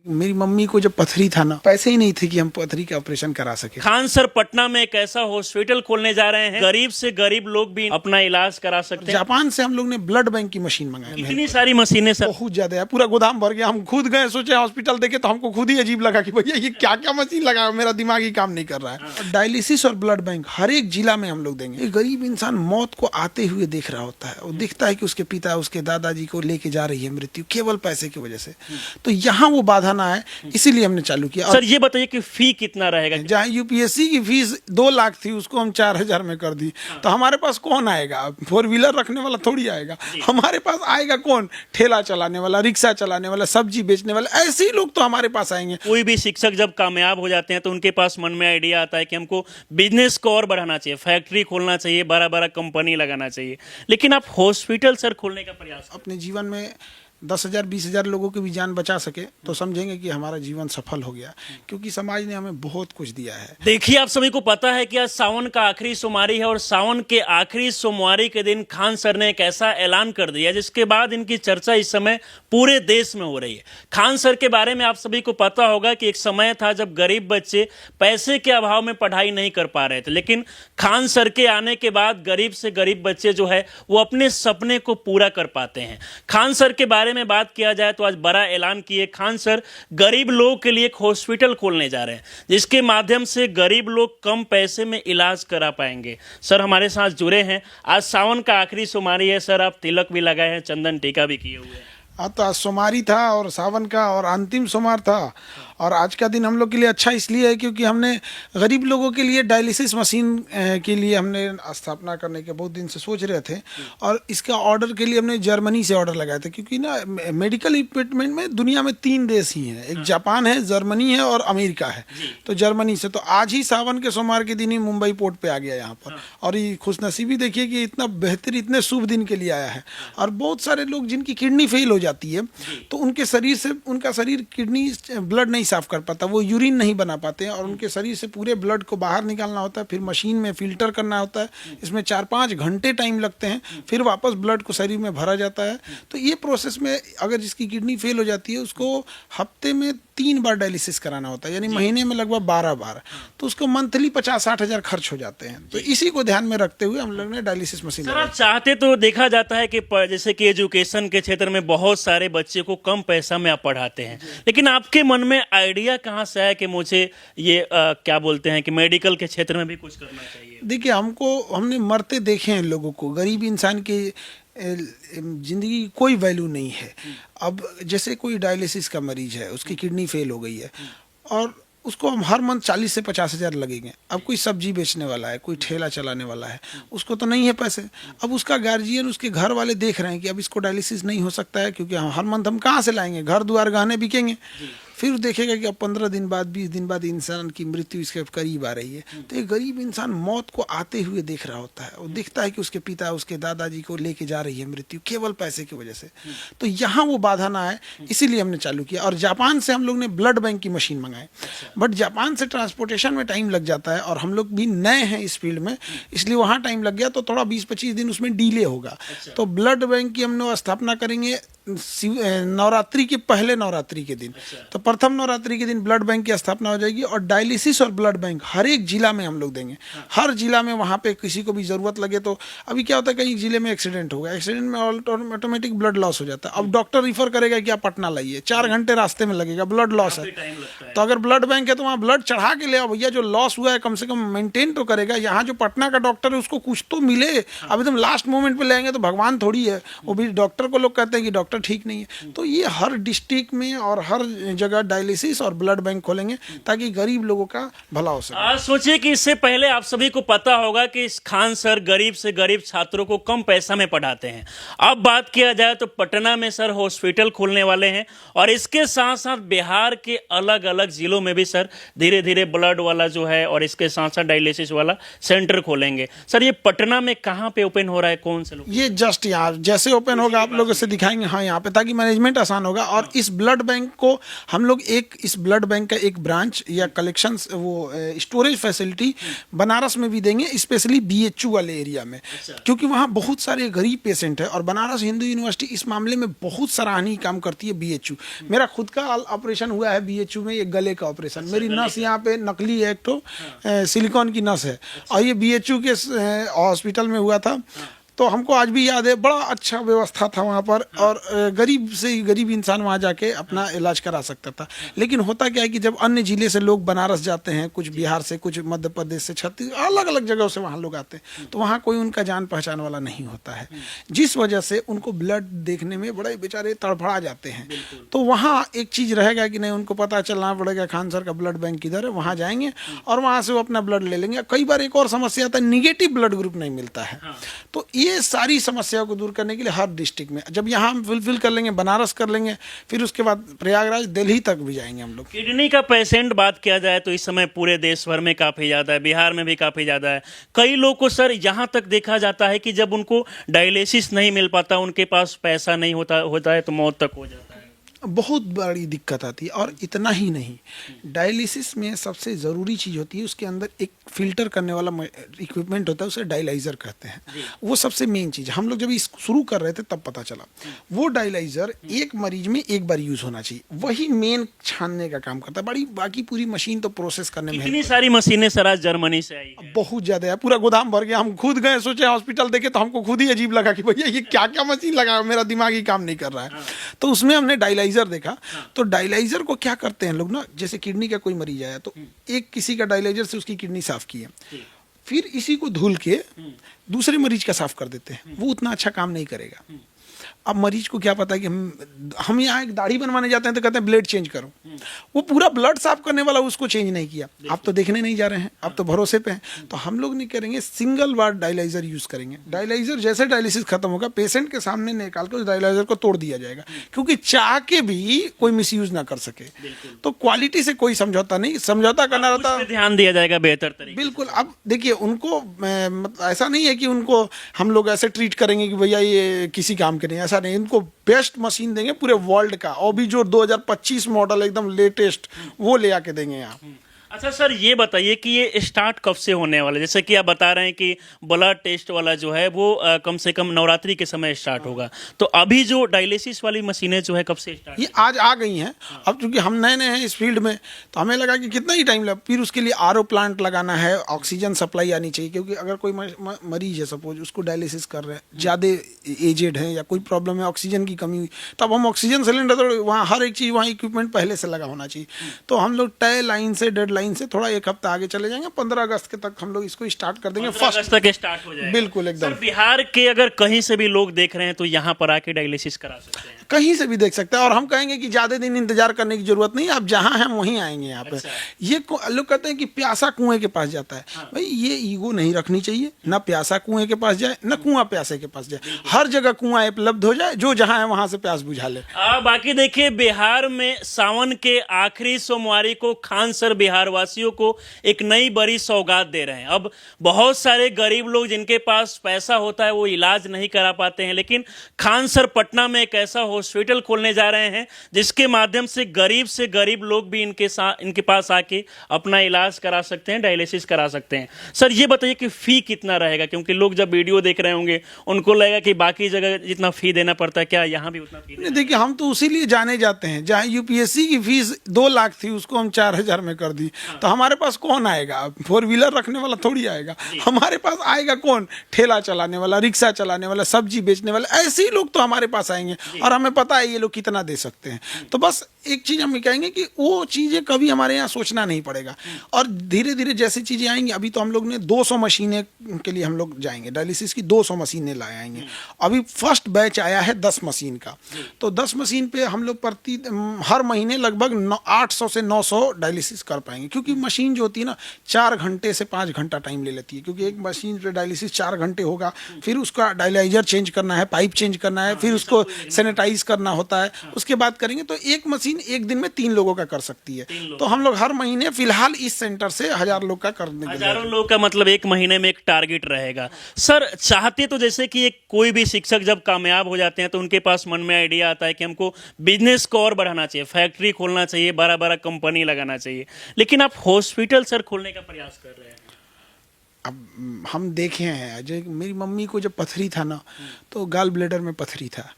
मेरी मम्मी को जब पथरी था ना, पैसे ही नहीं थे कि हम पथरी का ऑपरेशन करा सके। खान सर पटना में एक ऐसा हॉस्पिटल खोलने जा रहे हैं, गरीब से गरीब लोग भी अपना इलाज करा सकते हैं। जापान से हम लोग ने ब्लड बैंक की मशीन मंगाई। इतनी सारी मशीनें सर, बहुत ज्यादा है, पूरा गोदाम भर गया। हम खुद गए, सोचे हॉस्पिटल देखे तो हमको खुद ही अजीब लगा कि भैया ये क्या क्या मशीन लगा, मेरा दिमाग ही काम नहीं कर रहा है। डायलिसिस और ब्लड बैंक हर एक जिला में हम लोग देंगे। एक गरीब इंसान मौत को आते हुए देख रहा होता है, वो दिखता है कि उसके पिता उसके दादाजी को लेके जा रही है मृत्यु, केवल पैसे की वजह से। तो यहाँ वो बाधा ना आए, इसीलिए हमने चालू किया। सर ये बताइए कि फी कितना रहेगा? जहाँ यूपीएससी की फीस 2 लाख थी, उसको हम 4,000 में कर दी। तो हमारे पास कौन आएगा? 4 व्हीलर रखने वाला थोड़ी आएगा, हमारे पास आएगा कौन? ठेला चलाने वाला, रिक्शा चलाने वाला, सब्जी बेचने वाला, ऐसे ही लोग तो हमारे पास आएंगे। कोई भी शिक्षक जब कामयाब हो जाते हैं तो उनके पास मन में आइडिया आता है कि हमको बिजनेस को और बढ़ाना चाहिए, फैक्ट्री खोलना चाहिए, बड़ा बड़ा कंपनी लगाना चाहिए। लेकिन आप हॉस्पिटल सर खोलने का प्रयास अपने जीवन में 10,000 20,000 लोगों की भी जान बचा सके तो समझेंगे कि हमारा जीवन सफल हो गया, क्योंकि समाज ने हमें बहुत कुछ दिया है। देखिए, आप सभी को पता है कि आज सावन का आखिरी सोमवारी है और सावन के आखिरी सोमवारी के दिन खान सर ने एक ऐसा ऐलान कर दिया जिसके बाद इनकी चर्चा इस समय पूरे देश में हो रही है। खान सर के बारे में आप सभी को पता होगा कि एक समय था जब गरीब बच्चे पैसे के अभाव में पढ़ाई नहीं कर पा रहे थे, लेकिन खान सर के आने के बाद गरीब से गरीब बच्चे जो है वो अपने सपने को पूरा कर पाते हैं। खान सर के बारे में बात किया जाए तो आज बड़ा ऐलान किए खान सर, गरीब लोगों के लिए एक हॉस्पिटल खोलने जा रहे हैं जिसके माध्यम से गरीब लोग कम पैसे में इलाज करा पाएंगे। सर हमारे साथ जुड़े हैं। आज सावन का आखिरी सोमवारी है सर, आप तिलक भी लगाए हैं, चंदन टीका भी किए हुए हैं। तो आज सोमवारी था और सावन का और अंतिम सोमवार था, और आज का दिन हम लोग के लिए अच्छा इसलिए है क्योंकि हमने गरीब लोगों के लिए डायलिसिस मशीन के लिए हमने स्थापना करने के बहुत दिन से सोच रहे थे, और इसका ऑर्डर के लिए हमने जर्मनी से ऑर्डर लगाया था। क्योंकि ना मेडिकल इक्विपमेंट में दुनिया में 3 देश ही हैं, एक जापान है, जर्मनी है और अमेरिका है। तो जर्मनी से तो आज ही सावन के सोमवार के दिन ही मुंबई पोर्ट पे आ गया यहाँ पर, और ये खुशनसीबी देखिए कि इतना बेहतर, इतने शुभ दिन के लिए आया है। और बहुत सारे लोग जिनकी किडनी फेल हो जाती है तो उनके शरीर से, उनका शरीर किडनी ब्लड नहीं साफ कर पाता, वो यूरिन नहीं बना पाते हैं, और उनके शरीर से पूरे ब्लड को बाहर निकालना होता है, फिर मशीन में फिल्टर करना होता है, इसमें 4-5 घंटे टाइम लगते हैं, फिर वापस ब्लड को शरीर में भरा जाता है। तो ये प्रोसेस में अगर जिसकी किडनी फेल हो जाती है उसको हफ्ते में 3 बार डायलिसिस कराना होता है, यानी महीने में लगभग 12 बार। तो उसको मंथली 50-60 हज़ार खर्च हो जाते हैं। तो इसी को ध्यान में रखते हुए हम लोग ने डायलिसिस मशीन सर आप चाहते तो देखा जाता है कि जैसे कि एजुकेशन के क्षेत्र में बहुत सारे बच्चे को कम पैसा में आप पढ़ाते हैं, लेकिन आपके मन में आइडिया कहाँ से आया कि मुझे ये क्या बोलते हैं कि मेडिकल के क्षेत्र में भी कुछ करना चाहिए? देखिए, हमने मरते देखे हैं लोगों को। गरीब इंसान की जिंदगी की कोई वैल्यू नहीं है। अब जैसे कोई डायलिसिस का मरीज है, उसकी किडनी फेल हो गई है और उसको हम हर मंथ 40 से 50 हज़ार लगेंगे। अब कोई सब्जी बेचने वाला है, कोई ठेला चलाने वाला है, उसको तो नहीं है पैसे। अब उसका गार्जियन, उसके घर वाले देख रहे हैं कि अब इसको डायलिसिस नहीं हो सकता है, क्योंकि हर मंथ हम कहाँ से लाएंगे, घर द्वार गहने बिकेंगे। फिर देखेगा कि अब 15 दिन बाद, 20 दिन बाद इंसान की मृत्यु इसके करीब आ रही है। तो एक गरीब इंसान मौत को आते हुए देख रहा होता है, वो दिखता है कि उसके पिता उसके दादाजी को लेके जा रही है मृत्यु, केवल पैसे की वजह से। तो यहाँ वो बाधा ना आए, इसीलिए हमने चालू किया। और जापान से हम लोग ने ब्लड बैंक की मशीन मंगाई, बट जापान से ट्रांसपोर्टेशन में टाइम लग जाता है, और हम लोग भी नए हैं इस फील्ड में, इसलिए वहाँ टाइम लग गया, तो थोड़ा 20-25 दिन उसमें डिले होगा। तो ब्लड बैंक की हमने स्थापना करेंगे नवरात्रि के पहले नवरात्रि के दिन। तो प्रथम नवरात्रि के दिन ब्लड बैंक की स्थापना हो जाएगी, और डायलिसिस और ब्लड बैंक हर एक जिला में हम लोग देंगे। हर जिला में वहाँ पे किसी को भी ज़रूरत लगे तो, अभी क्या होता है कहीं जिले में एक्सीडेंट हो गया, एक्सीडेंट में ऑटोमेटिक ब्लड लॉस हो जाता है। अब डॉक्टर रिफर करेगा कि आप पटना लाइए, 4 घंटे रास्ते में लगेगा, ब्लड लॉस है। तो अगर ब्लड बैंक है तो वहाँ ब्लड चढ़ा के ले आओ भैया, जो लॉस हुआ है कम से कम मेंटेन तो करेगा। यहाँ जो पटना का डॉक्टर है उसको कुछ तो मिले। अब एकदम लास्ट मोमेंट पे लेंगे तो भगवान थोड़ी है, वो भी डॉक्टर को लोग कहते हैं कि डॉक्टर ठीक नहीं है। तो ये हर डिस्ट्रिक्ट में और हर जगह डायलिसिस और ब्लड बैंक खोलेंगे ताकि गरीब लोगों का भला हो सके। आज सोचिए कि इससे पहले आप सभी को पता होगा कि खान सर गरीब से गरीब छात्रों को कम पैसा में पढ़ाते हैं। अब बात किया जाए तो पटना में सर हॉस्पिटल खोलने वाले हैं, और इसके साथ साथ बिहार के अलग अलग जिलों में भी सर धीरे धीरे ब्लड वाला जो है और इसके साथ साथ डायलिसिस वाला सेंटर खोलेंगे। सर ये पटना में कहाँ पे ओपन हो रहा है, कौन से लोग? ये जस्ट यहाँ जैसे ओपन होगा आप लोगों से दिखाएंगे। हाँ, वहाँ यहाँ पे, ताकि मैनेजमेंट आसान होगा। और इस ब्लड बैंक को हम लोग इस ब्लड बैंक का एक ब्रांच या कलेक्शन वो स्टोरेज फैसिलिटी बनारस में भी देंगे, स्पेशली BHU वाले एरिया में, क्योंकि वहाँ बहुत सारे गरीब पेशेंट है। और बनारस हिंदू यूनिवर्सिटी इस मामले में बहुत सराहनीय काम करती है। BHU, मेरा खुद का ऑपरेशन हुआ है BHU में, ये गले का ऑपरेशन। मेरी नस यहाँ पे नकली है, एक तो सिलिकॉन की नस है, और ये BHU के हॉस्पिटल में हुआ था। तो हमको आज भी याद है, बड़ा अच्छा व्यवस्था था वहाँ पर, और गरीब से गरीब इंसान वहाँ जाके अपना इलाज करा सकता था। लेकिन होता क्या है कि जब अन्य जिले से लोग बनारस जाते हैं, कुछ बिहार से, कुछ मध्य प्रदेश से, छत्तीसगढ़, अलग अलग जगहों से वहाँ लोग आते हैं, तो वहाँ कोई उनका जान पहचान वाला नहीं होता है, जिस वजह से उनको ब्लड देखने में बड़े बेचारे तड़फड़ा जाते हैं। तो वहाँ एक चीज़ रहेगा कि नहीं, उनको पता चलना पड़ेगा खान सर का ब्लड बैंक किधर है, वहाँ जाएंगे और वहाँ से वो अपना ब्लड ले लेंगे। कई बार एक और समस्या आता है, निगेटिव ब्लड ग्रुप नहीं मिलता है। तो ये सारी समस्याओं को दूर करने के लिए हर डिस्ट्रिक्ट में, जब यहाँ हम फुलफिल कर लेंगे, बनारस कर लेंगे, फिर उसके बाद प्रयागराज, दिल्ली तक भी जाएंगे हम लोग। किडनी का पेशेंट बात किया जाए तो इस समय पूरे देश भर में काफ़ी ज़्यादा है, बिहार में भी काफ़ी ज़्यादा है। कई लोग को सर यहाँ तक देखा जाता है कि जब उनको डायलिसिस नहीं मिल पाता, उनके पास पैसा नहीं होता है तो मौत तक हो जाता है। बहुत बड़ी दिक्कत आती है। और इतना ही नहीं, डायलिसिस में सबसे ज़रूरी चीज़ होती है, उसके अंदर एक फिल्टर करने वाला इक्विपमेंट होता है, उसे डायलाइज़र कहते हैं। वो सबसे मेन चीज़, हम लोग जब इसको शुरू कर रहे थे तब पता चला, वो डायलाइज़र एक मरीज में एक बार यूज़ होना चाहिए, वही मेन छानने का काम करता है। बड़ी बाकी पूरी मशीन तो प्रोसेस करने में इतनी सारी मशीनें सर आज जर्मनी से आई है। बहुत ज़्यादा है, पूरा गोदाम भर गया। हम खुद गए, सोचे हॉस्पिटल देखे तो हमको खुद ही अजीब लगा कि भैया ये क्या क्या मशीन लगा, मेरा दिमाग ही काम नहीं कर रहा है। तो उसमें हमने डायलाइज़र देखा। तो डायलाइजर को क्या करते हैं लोग ना, जैसे किडनी का कोई मरीज आया तो एक किसी का डायलाइजर से उसकी किडनी साफ की है, फिर इसी को धुल के दूसरे मरीज का साफ कर देते हैं। वो उतना अच्छा काम नहीं करेगा। अब मरीज को क्या पता है कि हम यहाँ एक दाढ़ी बनवाने जाते हैं तो कहते हैं ब्लेड चेंज करो, वो पूरा ब्लड साफ करने वाला उसको चेंज नहीं किया। आप तो देखने नहीं जा रहे हैं, आप तो भरोसे पे हैं। तो हम लोग नहीं करेंगे, सिंगल बार डायलाइजर यूज करेंगे। डायलाइजर जैसे डायलिसिस खत्म होगा, पेशेंट के सामने निकाल के उस डायलाइजर को तोड़ दिया जाएगा, क्योंकि चाह के भी कोई मिस यूज ना कर सके। तो क्वालिटी से कोई समझौता नहीं, समझौता करना रहता है, ध्यान दिया जाएगा बेहतर तरीके। बिल्कुल। अब देखिए, उनको ऐसा नहीं है कि उनको हम लोग ऐसे ट्रीट करेंगे कि भैया ये किसी काम के नहीं, ऐसा नहीं। इनको बेस्ट मशीन देंगे पूरे वर्ल्ड का, और भी जो 2025 मॉडल एकदम लेटेस्ट वो ले आके देंगे यहाँ। अच्छा सर, ये बताइए कि ये स्टार्ट कब से होने वाला है? जैसे कि आप बता रहे हैं कि ब्लड टेस्ट वाला जो है वो कम से कम नवरात्रि के समय स्टार्ट होगा, तो अभी जो डायलिसिस वाली मशीनें जो है कब से स्टार्ट? ये आज आ गई हैं। अब चूंकि हम नए नए हैं इस फील्ड में, तो हमें लगा कि कितना ही टाइम लगा। फिर उसके लिए RO प्लांट लगाना है, ऑक्सीजन सप्लाई आनी चाहिए, क्योंकि अगर कोई मरीज है, सपोज उसको डायलिसिस कर रहे हैं, ज़्यादा एजेड है या कोई प्रॉब्लम है, ऑक्सीजन की कमी हुई, तब हम ऑक्सीजन सिलेंडर, तो वहाँ हर एक चीज़, वहाँ इक्विपमेंट पहले से लगा होना चाहिए। तो हम लोग तय लाइन से, डेड लाइन से थोड़ा एक हफ्ता आगे चले जाएंगे। 15 अगस्त के तक हम लोग इसको स्टार्ट कर देंगे। 15 अगस्त तक स्टार्ट हो जाएगा। बिल्कुल एकदम। सर, बिहार के अगर कहीं से भी लोग देख रहे हैं तो यहाँ पर आके डायलिसिस करा सकते हैं? कहीं से भी देख सकते हैं। और हम कहेंगे कि ज़्यादा दिन इंतजार करने की जरूरत नहीं, आप जहाँ हैं वहीं आएंगे यहाँ पे। ये लोग कहते हैं कि प्यासा कुएं के पास जाता है। भाई ये ईगो नहीं रखनी चाहिए, ना प्यासा कुएं के पास जाए, ना कुआं प्यासे के पास जाए। हर जगह कुआं उपलब्ध हो जाए, जो जहाँ है वहाँ से प्यास बुझा ले। बाकी देखिए, बिहार में सावन के आखिरी सोमवारी को खान सर बिहार वासियों को एक नई बड़ी सौगात दे रहे हैं। अब बहुत सारे गरीब लोग जिनके पास पैसा होता है वो इलाज नहीं करा पाते हैं, लेकिन खान सर पटना में एक ऐसा हॉस्पिटल खोलने जा रहे हैं जिसके माध्यम से गरीब लोग भी इनके पास आके अपना इलाज करा सकते हैं, डायलिसिस करा सकते हैं। सर, ये बताइए कि फी कितना रहेगा, क्योंकि लोग जब वीडियो देख रहे होंगे उनको लगेगा कि बाकी जगह जितना फी देना पड़ता है, क्या यहाँ भी उतना फी? देखिए, हम तो उसी लिए जाने जाते हैं। जहाँ UPSC की फीस 2 लाख थी, उसको हम 4,000 में कर दी। तो हमारे पास कौन आएगा? 4 व्हीलर रखने वाला थोड़ी आएगा। हमारे पास आएगा कौन? ठेला चलाने वाला, रिक्शा चलाने वाला, सब्जी बेचने वाला, ऐसे ही लोग तो हमारे पास आएंगे। और हमें पता है ये लोग कितना दे सकते हैं। तो बस एक चीज हम कहेंगे कि वो चीजें कभी हमारे यहाँ सोचना नहीं पड़ेगा। और धीरे धीरे जैसी चीजें आएंगी, अभी तो हम लोग ने 200 मशीनें के लिए हम लोग जाएंगे, डायलिसिस की 200 मशीनें लाए आएंगे। अभी फर्स्ट बैच आया है 10 मशीन का। तो 10 मशीन पे हम लोग हर महीने लगभग 800 से 900 डायलिसिस कर पाएंगे, क्योंकि मशीन जो होती है ना 4 घंटे से 5 घंटा टाइम ले लेती है। क्योंकि एक मशीन पे डायलिसिस 4 घंटे होगा, फिर उसका डायलाइजर चेंज करना है, पाइप चेंज करना है, फिर उसको सैनिटाइज करना होता है, उसके बाद करेंगे। तो एक मशीन मशीन एक दिन में 3 लोगों का कर सकती है। तो हम लोग हर महीने फिलहाल इस सेंटर से 1000 लोग का करने के लिए, हजारों लोग का मतलब एक महीने में एक टारगेट रहेगा। सर चाहते तो जैसे कि एक कोई भी शिक्षक जब कामयाब हो जाते हैं तो उनके पास मन में आइडिया आता है कि हमको बिजनेस को और बढ़ाना चाहिए, फैक्ट्री खोलना चाहिए, बड़ा बड़ा कंपनी लगाना चाहिए, लेकिन आप हॉस्पिटल सर खोलने का प्रयास कर रहे हैं। अब हम देखे हैं, जो मेरी मम्मी को जब पथरी था ना, तो गाल ब्लेडर में पथरी था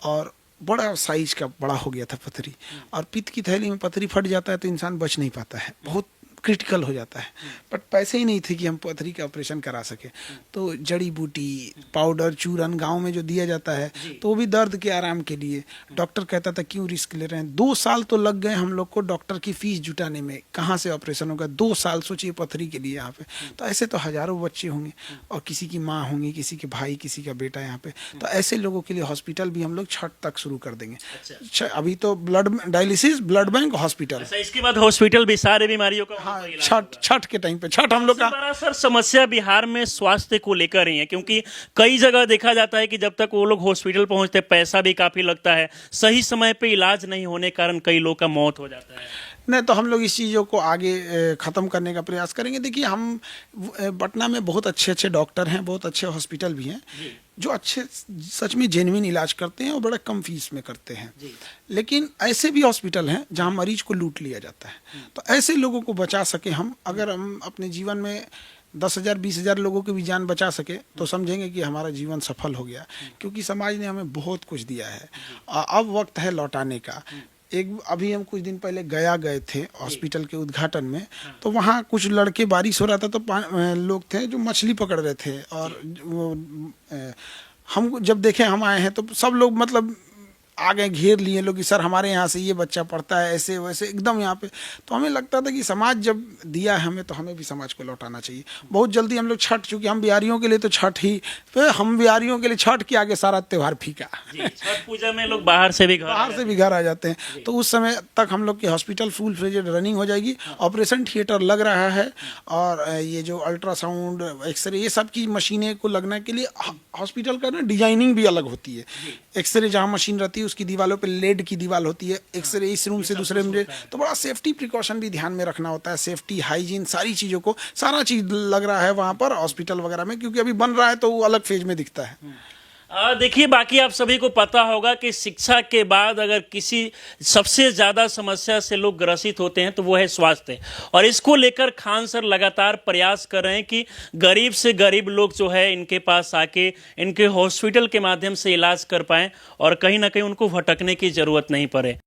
और बड़ा साइज का बड़ा हो गया था पथरी, और पित्त की थैली में पथरी फट जाता है तो इंसान बच नहीं पाता है, बहुत क्रिटिकल हो जाता है। बट पैसे ही नहीं थे कि हम पथरी का ऑपरेशन करा सके, तो जड़ी बूटी, पाउडर, चूरन गांव में जो दिया जाता है तो वो भी दर्द के आराम के लिए। डॉक्टर कहता था क्यों रिस्क ले रहे हैं। 2 साल तो लग गए हम लोग को डॉक्टर की फीस जुटाने में, कहाँ से ऑपरेशन होगा, 2 साल सोचिए पथरी के लिए यहाँ पे। तो ऐसे तो हजारों बच्चे होंगे और किसी की माँ होंगी, किसी के भाई, किसी का बेटा यहाँ पे। तो ऐसे लोगों के लिए हॉस्पिटल भी हम लोग छठ तक शुरू कर देंगे। अभी तो blood dialysis, blood bank, hospital. इसके बाद हॉस्पिटल भी सारे बीमारियों का छठ के टाइम पे, छठ हम लोग का बड़ा सर समस्या बिहार में स्वास्थ्य को लेकर ही है, क्योंकि कई जगह देखा जाता है कि जब तक वो लोग हॉस्पिटल पहुंचते हैं पैसा भी काफी लगता है, सही समय पे इलाज नहीं होने के कारण कई लोग का मौत हो जाता है। नहीं, तो हम लोग इस चीज़ों को आगे ख़त्म करने का प्रयास करेंगे। देखिए, हम पटना में बहुत अच्छे अच्छे डॉक्टर हैं, बहुत अच्छे हॉस्पिटल भी हैं जो अच्छे सच में जेन्युइन इलाज करते हैं और बड़ा कम फीस में करते हैं। लेकिन ऐसे भी हॉस्पिटल हैं जहां मरीज को लूट लिया जाता है। तो ऐसे लोगों को बचा सके हम, अगर हम अपने जीवन में 10,000 20,000 लोगों की भी जान बचा सके तो समझेंगे कि हमारा जीवन सफल हो गया, क्योंकि समाज ने हमें बहुत कुछ दिया है। अब वक्त है लौटाने का। अभी हम कुछ दिन पहले गए थे हॉस्पिटल के उद्घाटन में, तो वहाँ कुछ लड़के, बारिश हो रहा था तो लोग थे जो मछली पकड़ रहे थे, और हम जब देखे हम आए हैं तो सब लोग मतलब आ गए, घेर लिए लोग कि सर हमारे यहाँ से ये बच्चा पढ़ता है, ऐसे वैसे एकदम यहाँ पे। तो हमें लगता था कि समाज जब दिया है हमें तो हमें भी समाज को लौटाना चाहिए। बहुत जल्दी हम लोग छठ, चूँकि हम बिहारियों के लिए तो छठ ही, फिर हम बिहारियों के लिए छठ के आगे सारा त्यौहार फीका। छठ पूजा में लोग बाहर से भी घर आ जाते हैं। तो उस समय तक हम लोग की हॉस्पिटल फुल फ्लेजेड रनिंग हो जाएगी, ऑपरेशन थिएटर लग रहा है, और ये जो अल्ट्रासाउंड, एक्सरे, ये सब की मशीनें को लगने के लिए हॉस्पिटल का ना डिजाइनिंग भी अलग होती है। एक्सरे जहाँ मशीन रहती है उसकी दीवारों पे लेड की दीवार होती है, एक्सरे इस रूम से दूसरे रूम, तो बड़ा सेफ्टी प्रिकॉशन भी ध्यान में रखना होता है, सेफ्टी, हाइजीन, सारी चीज़ों को, सारा चीज़ लग रहा है वहाँ पर हॉस्पिटल वगैरह में, क्योंकि अभी बन रहा है तो वो अलग फेज में दिखता है। देखिए, बाकी आप सभी को पता होगा कि शिक्षा के बाद अगर किसी सबसे ज़्यादा समस्या से लोग ग्रसित होते हैं तो वो है स्वास्थ्य, और इसको लेकर खान सर लगातार प्रयास कर रहे हैं कि गरीब से गरीब लोग जो है इनके पास आके इनके हॉस्पिटल के माध्यम से इलाज कर पाएं और कहीं ना कहीं उनको भटकने की ज़रूरत नहीं पड़े।